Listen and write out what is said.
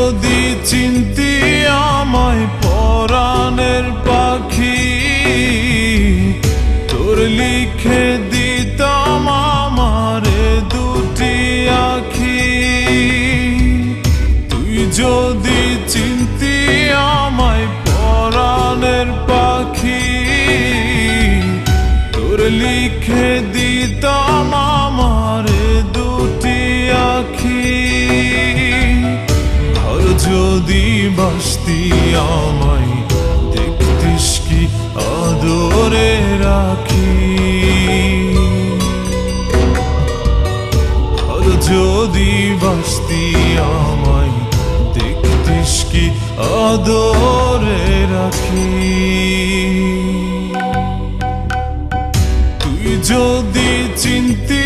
যদি চিনতি আমায় পরাণের পাখি, তোর লিখে দিতাম আমারে দুটি আখি। তুই যদি চিনতি আমায় পরাণের পাখি, তোর লিখে দিতাম আমারে দুটি আখি। যদি বাসতি আমায় দেখতিস কি আদরে রাখি। যদি বাসতি আমায় দেখতিস কি আদরে রাখি। তুই যদি চিনতি